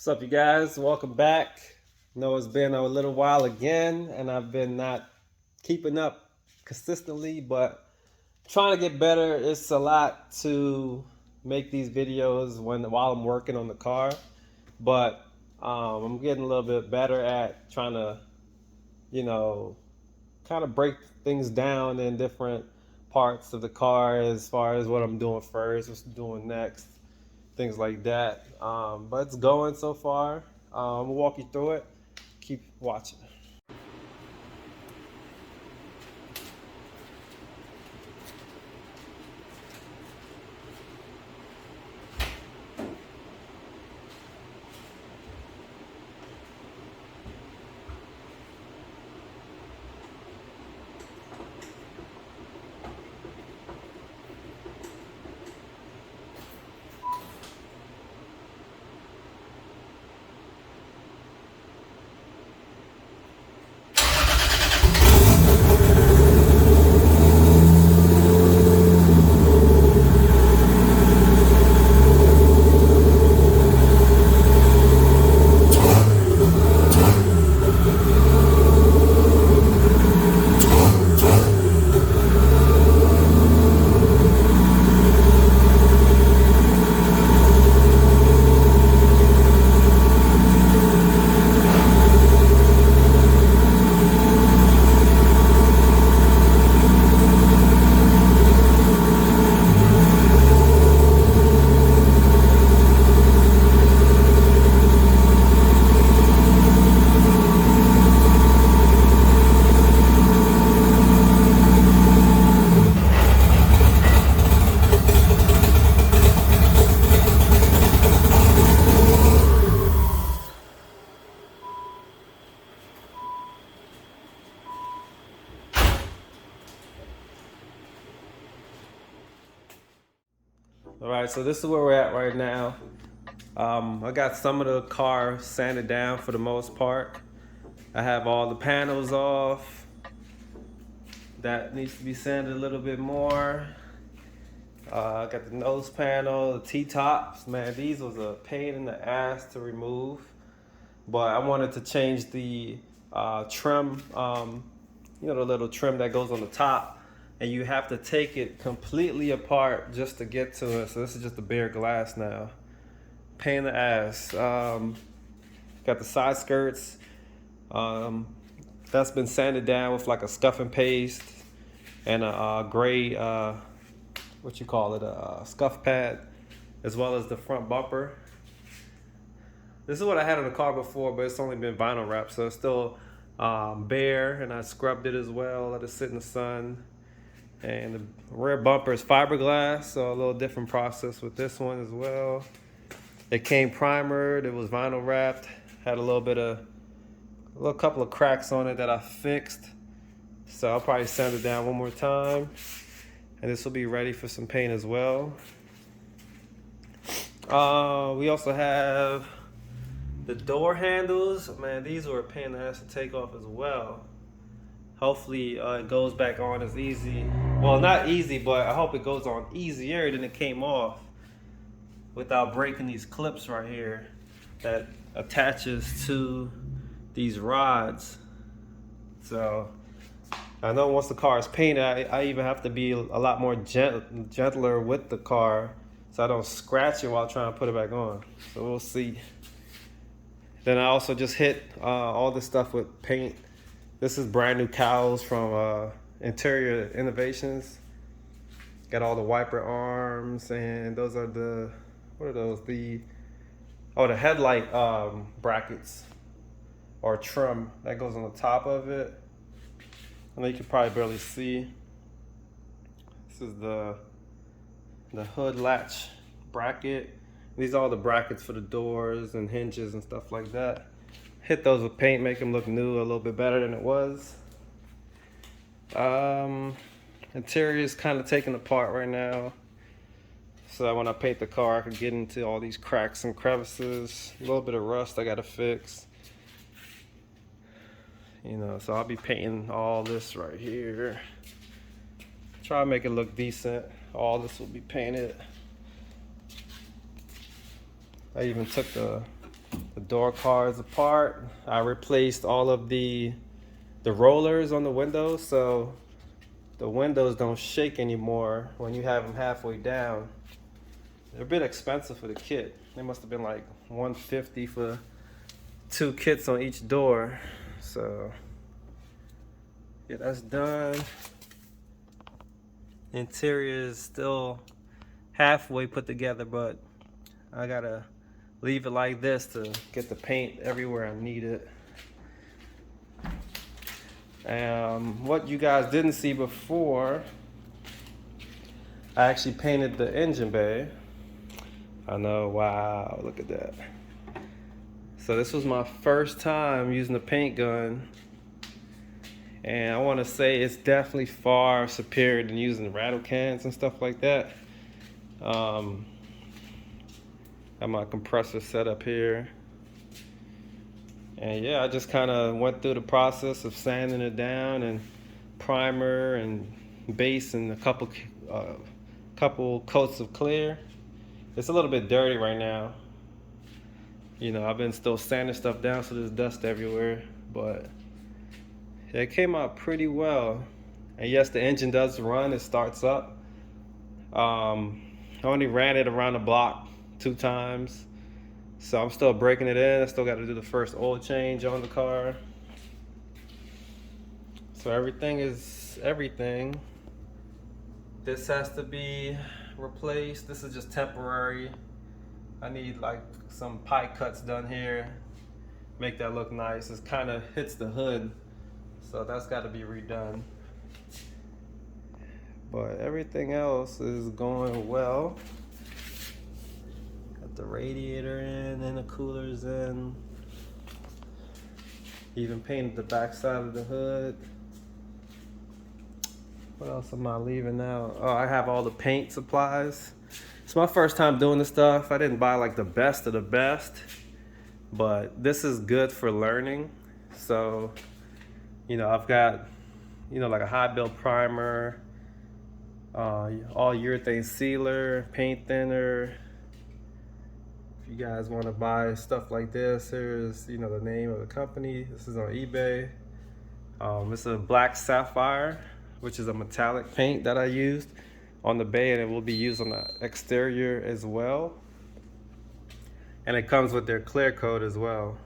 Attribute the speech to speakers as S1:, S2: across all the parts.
S1: What's up, you guys? Welcome back. I know it's been a little while again, and I've been not keeping up consistently, but trying to get better. It's a lot to make these videos while I'm working on the car, but I'm getting a little bit better at trying to, you know, kind of break things down in different parts of the car as far as what I'm doing first, what's doing next, things like that. But it's going so far. We'll walk you through it. Keep watching. All right, so this is where we're at right now. I got some of the car sanded down for the most part. I have all the panels off. That needs to be sanded a little bit more. I got the nose panel, the T-tops. Man, these was a pain in the ass to remove. But I wanted to change the trim, the little trim that goes on the top. And you have to take it completely apart just to get to it. So this is just the bare glass now. Pain in the ass. Got the side skirts. That's been sanded down with like a scuff and paste and a gray, a scuff pad, as well as the front bumper. This is what I had on the car before, but it's only been vinyl wrapped, so it's still bare, and I scrubbed it as well, let it sit in the sun. And the rear bumper is fiberglass, so a little different process with this one as well. It came primered, it was vinyl wrapped, had a couple of cracks on it that I fixed. So I'll probably sand it down one more time, and this will be ready for some paint as well. We also have the door handles. Man, these were a pain in the ass to take off as well. Hopefully it goes back on as easy. Well, not easy, but I hope it goes on easier than it came off without breaking these clips right here that attaches to these rods. So I know once the car is painted, I even have to be a lot more gentler with the car so I don't scratch it while trying to put it back on. So we'll see. Then I also just hit all this stuff with paint. This is brand new cowls from Interior Innovations. Got all the wiper arms, and those are what are those? The headlight brackets or trim that goes on the top of it. I know you can probably barely see. This is the hood latch bracket. These are all the brackets for the doors and hinges and stuff like that. Hit those with paint, make them look new, a little bit better than it was. Interior is kind of taken apart right now, so that when I paint the car, I can get into all these cracks and crevices. A little bit of rust I gotta fix. So I'll be painting all this right here. Try to make it look decent. All this will be painted. I even took the door cards apart. I replaced all of the rollers on the windows, so the windows don't shake anymore when you have them halfway down. They're a bit expensive for the kit. They must have been like $150 for 2 kits on each door. So yeah, that's done. Interior is still halfway put together, but I gotta leave it like this to get the paint everywhere I need it. What you guys didn't see before, I actually painted the engine bay. I know, wow, look at that. So this was my first time using the paint gun, and I want to say it's definitely far superior than using rattle cans and stuff like that. Got my compressor set up here, and yeah, I just kind of went through the process of sanding it down and primer and base and a couple coats of clear. It's a little bit dirty right now. You know, I've been still sanding stuff down, so there's dust everywhere, but it came out pretty well. And yes, the engine does run, it starts up. I only ran it around the block 2 times, so I'm still breaking it in. I still got to do the first oil change on the car. So everything is everything. This has to be replaced. This is just temporary. I need like some pie cuts done here, make that look nice. It kind of hits the hood, so that's got to be redone. But everything else is going well. Got the radiator in and the coolers in. Even painted the back side of the hood. What else am I leaving out? Oh, I have all the paint supplies. It's my first time doing this stuff. I didn't buy like the best of the best, but this is good for learning. So, you know, I've got, you know, like a high build primer, all urethane sealer, paint thinner. If you guys want to buy stuff like this, here's, you know, the name of the company. This is on eBay. It's a black sapphire, which is a metallic paint that I used on the bay, and it will be used on the exterior as well. And it comes with their clear coat as well.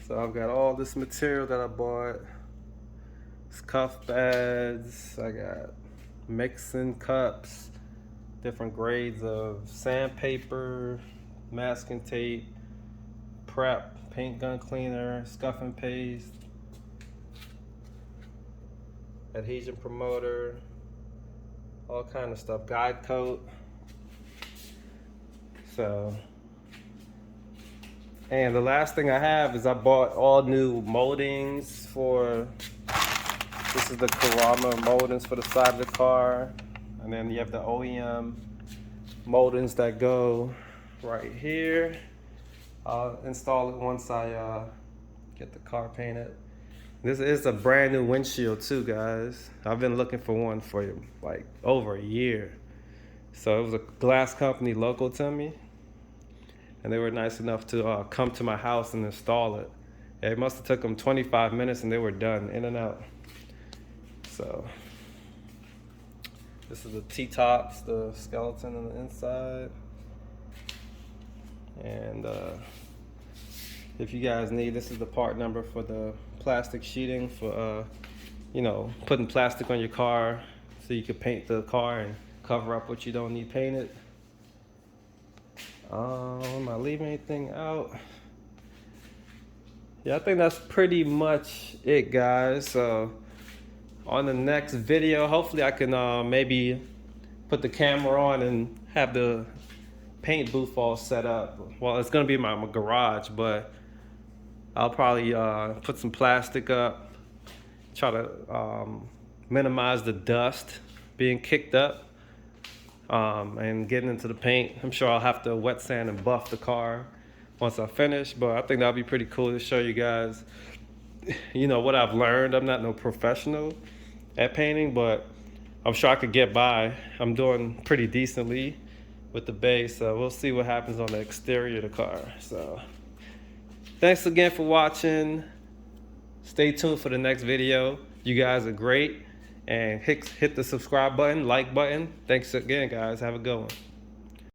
S1: So I've got all this material that I bought. Cuff pads, I got mixing cups, different grades of sandpaper, masking tape, prep, paint gun cleaner, scuff and paste, adhesion promoter, all kind of stuff, guide coat. So, and the last thing I have is I bought all new moldings for, this is the Karama moldings for the side of the car, and then you have the OEM moldings that go right here. I'll install it once I get the car painted. This is a brand new windshield too, guys. I've been looking for one for like over a year. So it was a glass company local to me, and they were nice enough to come to my house and install it. It must have took them 25 minutes and they were done, in and out. So this is the T-tops, the skeleton on the inside. And if you guys need, this is the part number for the plastic sheeting for, you know, putting plastic on your car so you can paint the car and cover up what you don't need painted. Am I leaving anything out? Yeah, I think that's pretty much it, guys. So on the next video, hopefully I can maybe put the camera on and have the paint booth all set up. Well, it's gonna be my garage, but I'll probably put some plastic up, try to minimize the dust being kicked up and getting into the paint. I'm sure I'll have to wet sand and buff the car once I finish, but I think that'll be pretty cool to show you guys, you know, what I've learned. I'm not no professional at painting, but I'm sure I could get by. I'm doing pretty decently. with the base. So we'll see what happens on the exterior of the car. So thanks again for watching. Stay tuned for the next video. You guys are great. And hit the subscribe button, like button. Thanks again, guys. Have a good one.